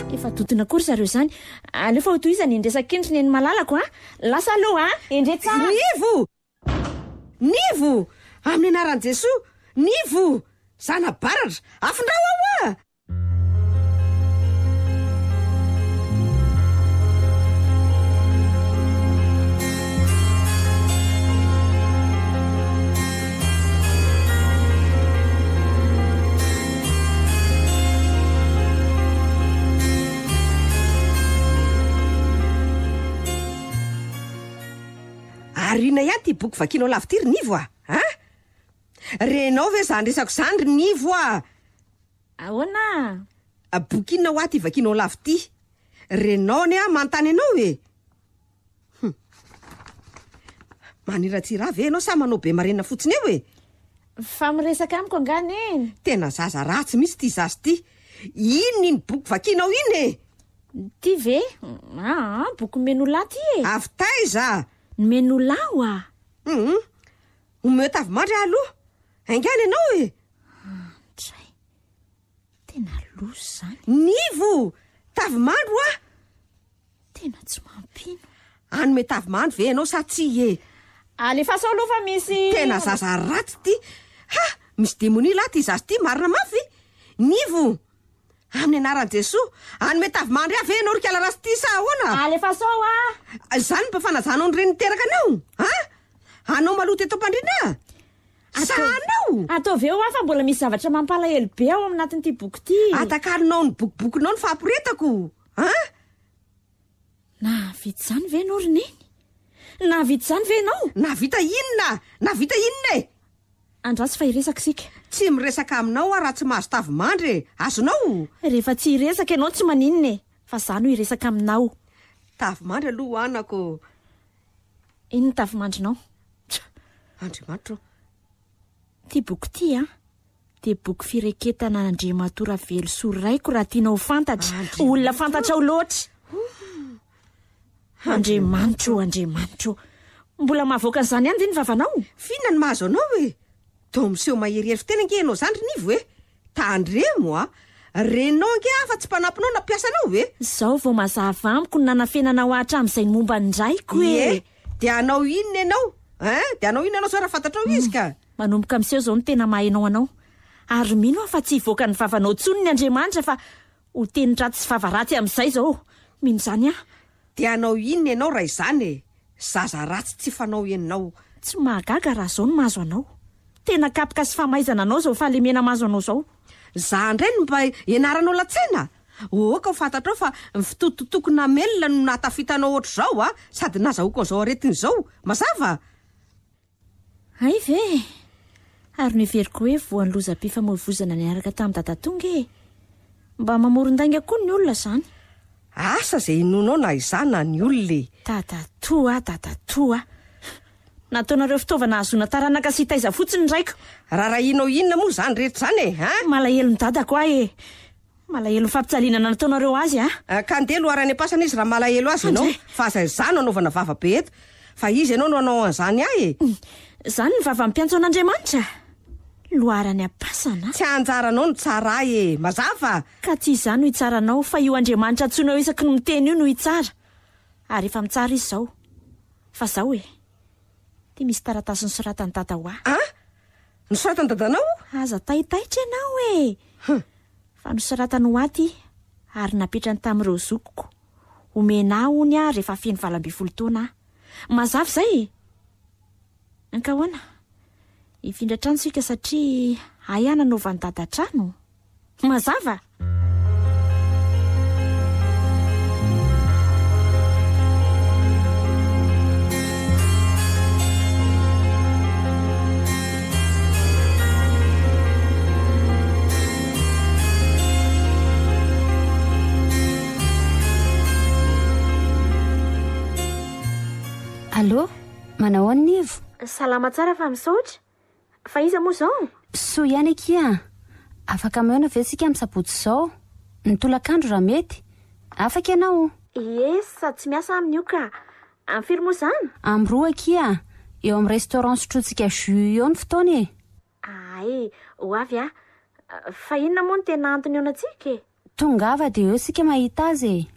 efa dodina kory zareo zany alefa hotohizany indresakendry neny malalako lasa aloha endre tsara nivo amin'ny anaran'i Jesosy nivo zana baratra afondrao aho arina ihany ty boky vakianao lavitiry nivo renao ve zany resako zany ry nivo ahoana boky inona ho aty vakianao lavity renao ny manontany anao maniratsira ve ianao sa manao be marenina fotsiny eo fa miresaka amiko angany tena zaza ratsy misy ty zazy ty iny boky vakianao iny ty ve boky menolà ty avy taiza menolà omeo tavy mandry aloha angany ianao tray tena loso zany. Nivo tavimandro a Tena tsy mampino. anome tavimandro ve ianao sa tsy e? Alefa sao aloha fa misy Tena zaza ratsy ty. Ha, misy demonia lahy ty zazy ty, marina mafy. Nivo amin'ny anaran'i Jesoa, anome tavimandry avy e ianao rikala ratsy ty sa ahoana? Alefa sao Zany mba fanajana reny niteraka anao. Ha? Anao maloto eto am-pandrina? Sa anao? Ataovy eo fa mbola misy zavatra mampalahelo be ao aminatin'ity boky ty. Atakarinao ny bokibokinao ny fampiretako. Ha? Na vita zany ve ianao roneny? Na vita zany ve ianao? Navita inona? Navita inona e? Andrasy fa hiresaka sika. Tsy miresaka aminao raha tsy mahazo tavimandry e. Azonao? Rehefa tsy hiresaka ianao tsy maninona e. Fa za no hiresaka aminao. Tavimandry aloha anako. Inona tavimandrinao? Andriamanitra. Ty boky ty dia boky fireketana Andriamatora velo soraiko raha tianao fantatra. Olona fantatra ao loatra. Andriamanitra. Mbola mahavoaka an'izany ihany dia ny vavanao. Fiona ny mahazo anao e. Tao miseho maherihery fitena ange ianao zany Nivo e. Tandremo renao ange fa tsy mpanampinao na mpiasanao e. Zao vao mazava amiko ny nanafenanao hatramin'izay momba ny draiko e. Dia anao inona ianao? Dia anao inona ianao sao raha fantatrao izy ka? Manomboka miseho zao no tena mahainao anao. Ary mino fa tsy hivoaka ny vavanao tsony ny Andriamanitra fa ho teny ratsy sy vavaratsy amin'izay zao. Mino zany Dia anao inona ianao raha izany e? Zaza ratsy tsy fanao enao. Tsy mahagaga raha zao no mahazo anao. Tena kapika sy famaizana anao zao fahalemena mahazo anao zao. Za ndray no mba ianaranao latsena. Ka ho fantatrao fa ny fitototokona melona no natafitanao ohatr' zao sady nazahoako an'izao aretin'izao. Mazava? Ay ve? Ary neveriko hoe voan'ny lozam-pifamoivoizana niaraka tamin'ny dadatonga e. Mba mamoron-dainga koa ny olona zany. Asa izay inonao na izana ny olona. Tatatoa. Nataonareo fitaovana azona taranaka sy taiza fotsiny raiko. Raha inao inona moa zany rehetra zany e? Malahelo ny dadako e. Malahelo ny fampitsaliana nataonareo azy Kandelo arany am-pasana izy raha malahelo azy ianao. Fa zay zano anaovana vava be eto. Fa izy ianao no anao an'izany e. Zany ny vava mpiantso an'Andriamanitra. Loarany am-pasana. Tsy anjaranao ny tsara e. Mazava. Ka tsy izany no hitsaranao fa io Andriamanitra antsoinao isaky ny miteny io no hitsara. Ary efa mitsara izy zao. Fa zao e. Ty misy taratasy nosoratany dada ho Nosoratany dadanao? Aza taitaitra ianao e. Fa nosoratany ho aty ary napetrany tamin'ireo zokiko. Omena hony rehefa feno 12 taona. Mazava zay. Ankahoana? Ifindra trano sika satria ayana novan'ny dada trano. Mazava? Allô? Manao any Nivo? Salama tsara fa misaotra. Fa iza moa zao? So ihany akia. Afaka mahona ve sika misabotsy zao? Nitolakandro raha mety. Afaka ianao? Sady tsy miasa amin'io ka. Amfiry moa zany? Amroa akia. Eo amin'ny restaurant sotrotsika jus eo ny fotoana e. Ho avy fa inona moa no tena antony eo antsika e? Tongava dia eo sika mahita azy e.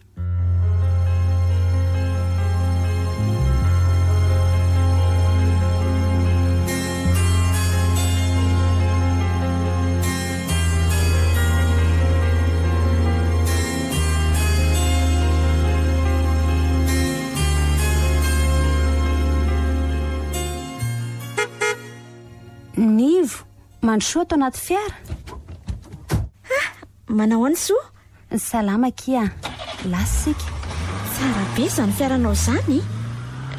Nivo, mandrosoa tao anaty fiara. Manao any soa? Salama kia. Lasika. Tsara be zany fiaranao zany.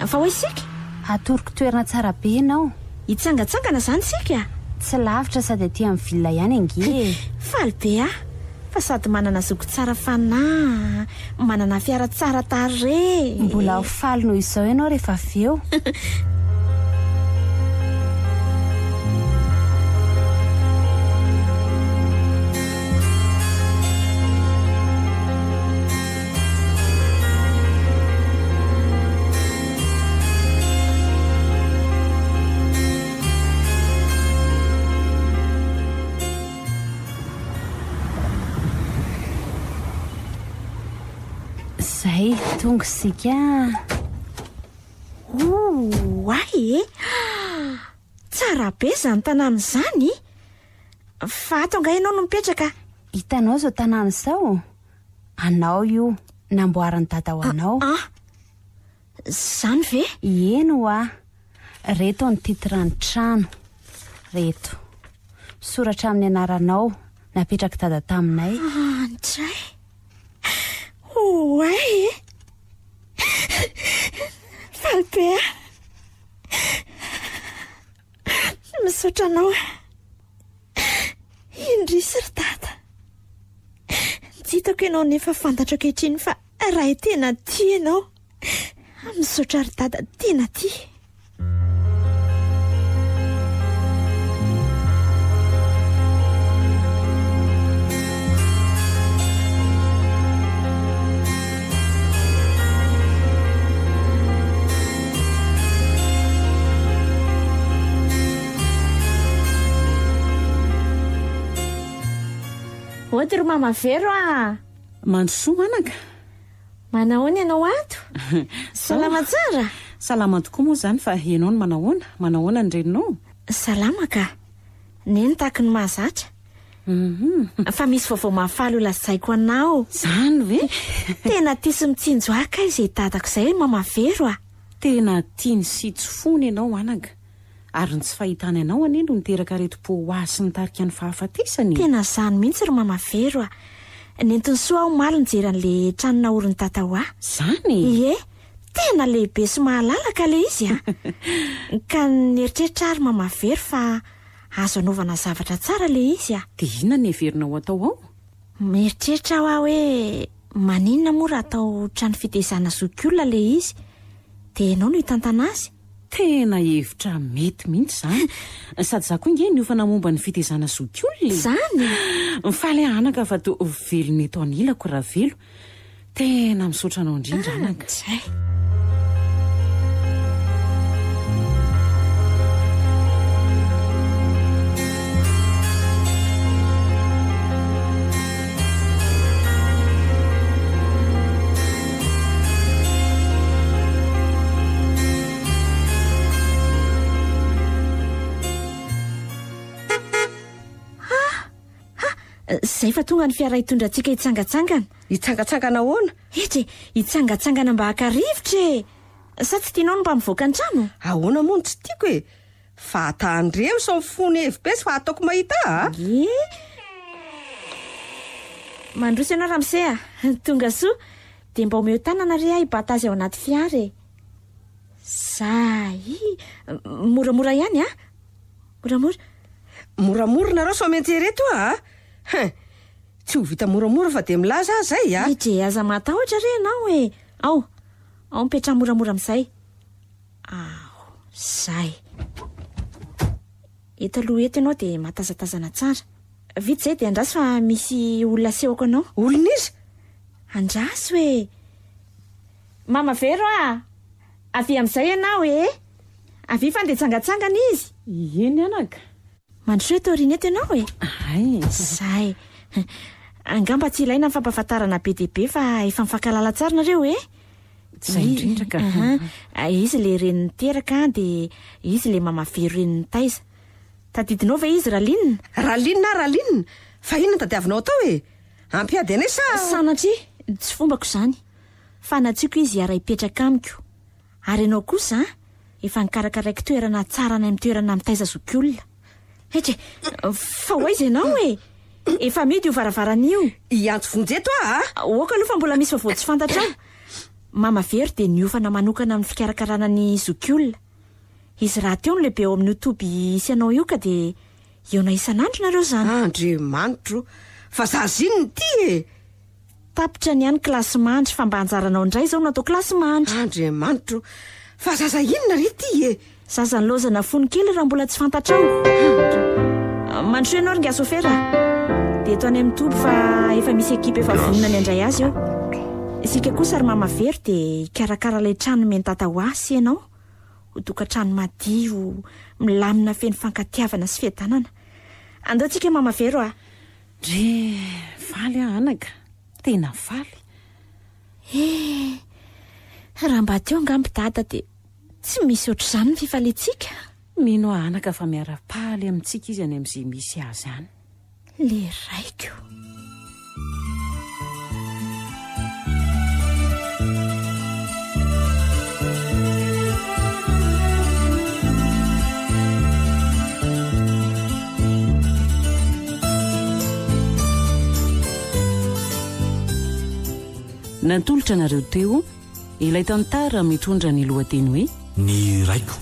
Fa hoe sika? Atoroko toerana tsara be ianao. Hitsangatsangana zany sika? Tsy lavitra sady aty amin'ny villa ihany ange. Faly be fa sady manana zoko tsara fanahy, manana fiara tsara tarehy. Mbola ho faly noho izao ianao rehefa avy eo. tonga sika. Ay tsara be zany tanàna izany. Fa ato nga ianao no mipetraka. Hitanao zao tanàna izao. Anao io namboarany dada ho anao. Zany ve? Eno reto ny titrany trano. Reto soratra amin'ny anaranao napetraka dada taminay. Andray ay Falbe misaotra anao. Indrisy ry dada, tsy hitako ianao nefa fantatra ankehitriny fa raha tena tia ianao. Misaotra ry dada, tena tia. Ohatry ry mama Vero Mandrosoa anaka. Manahoana ianao ato? Salama tsara? Salama tokoa moa zany, fa ianao no manahoana ny reninao? Salama ka. Neny tahaky ny mahazatra. Fa misy vaovao mahafaly ho lazaiko anao. Zany ve? Tena tia sy mitsinjo aka izay dadako izay mama Vero Tena tiany sy tsy fony ianao anaka. Ary ny tsy fahitany anao anie no niteraka reto-po ho azy sy nitarika ny fahafatesany. Tena zany mihitsy ry mama Vero Nentiny soa aho maly nijery an'le tranona oriny tata ho Zany? Ie, tena lehibe sy mahalalaka le izy Ka nieritreritra ary mama Vero fa azo anaovana zavatra tsara le izy Dia inona ny heverinao atao ao? Mieritreritra aho hoe maninona moa raha atao trano fitezana zokiolona le izy. Dia ianao no hitantana azy. Tena hevitra mety mihitsy zany. Sady za koa nge niofana momba ny fitezana zokiolona. Zany? Mifaly anaka fa to velona eto anilako raha velo. Tena misaotra anao indrindra anaka. Zay fa tonga ny fiara hitondrantsika hitsangatsangana. Hitsangatsangana ahoana? Etre, hitsangatsangana mba haka-rivotra Sa tsy tianao no mba mivoaka ny trano? Ahoana moa no tsy tiako Fa atandreo sao mifony hevi-petsy fa ataoko mahita Mandroso ianao Ramsey Tonga soa. Dia mba omeo tanana re hibata azy ao anaty fiara Zay moramora ihany Moramora. Moramora nareo sao miantsereto Tsy ho vita moramora fa dia milaza zay Ije aza matahotra re ianao ao mipetra moramora amin'izay. Zay. Eto aloha eto ianao dia matazatazana tsara. Vita izay dia andraso fa misy olona sehoko anao. Olona izy? Andraso Mama Vero avy amin'izay ianao avy fa ndeha tsangatsangana izy. Eny anaka. Mandroso eto aoriana eto ianao Ay. Zay. Angamba tsy ilaina ny fampahafantarana be dia be fa efa mifankalala tsara nareo Zay indrindra ka. Izy le reniny teraka dia izy le mama Vero reniny taiza. Tadidinao ve izy Ralinina? Ralinina fa inona tadiavinao atao ampiady anay sanatria tsy fombako izany. Fa natsiako izy ara hipetraka amiko. Ary ianao kosa efa nikarakaraiko toerana tsara ny amin'ny toerana amin'ny taiza zokiolona. Fa hoaiza ianao efa mety io varavaran'io. Iantso vonjeto Oka aloha fa mbola misy vaovao tsy fantatra Mama Vero dia niofana manokana amin'ny fikarakarana ny zokiolona. Izy raha teo no lehibe ao amin'ny toby isy anao io ka dia eona isan'andro nareo zany. Andriamanitro, fa zazy iny ty Tapitra ny any kilasy mandry fa mba hanjaranao indray zao natao kilasy mandry. Andriamanitro, fa zaza inona ry ty Zaza ny lozana fony kely raha mbola tsy fantatra Mandroso ianao ringa sofera. Dia eto any amin'ny toby fa efa misy ekipa efa vonona ny andray azy Isika kosa ry mama Vero dia karakara ilay trano meny tata ho sy ianao. Ho tokantrano madio, milamina feno fankatiavana sy fiadanana. Andao tsika mama Vero Faly anaka. Tena faly. raha mba teo angambidada dia tsy misy ohatr'izany ny fifaletsika. mino anaka fa miara-paly amintsika izy any amin'izay misy azy any. le raiko. nantolotra nareo teo ilay tantara mitondra ny lohateny hoe ny raiko.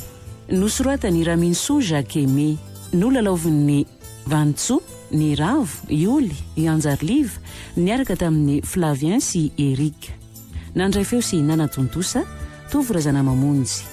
nosoratany Raminso Jacques Aimé, nolalaovin'ny Vantso, ny Ravo, Ioly, Anjarliva niaraka tamin'ny Flavien sy Eric. Nandray feo sy Nanatontosa, Tovo Razana Mamonjy.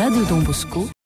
Radio Don Bosco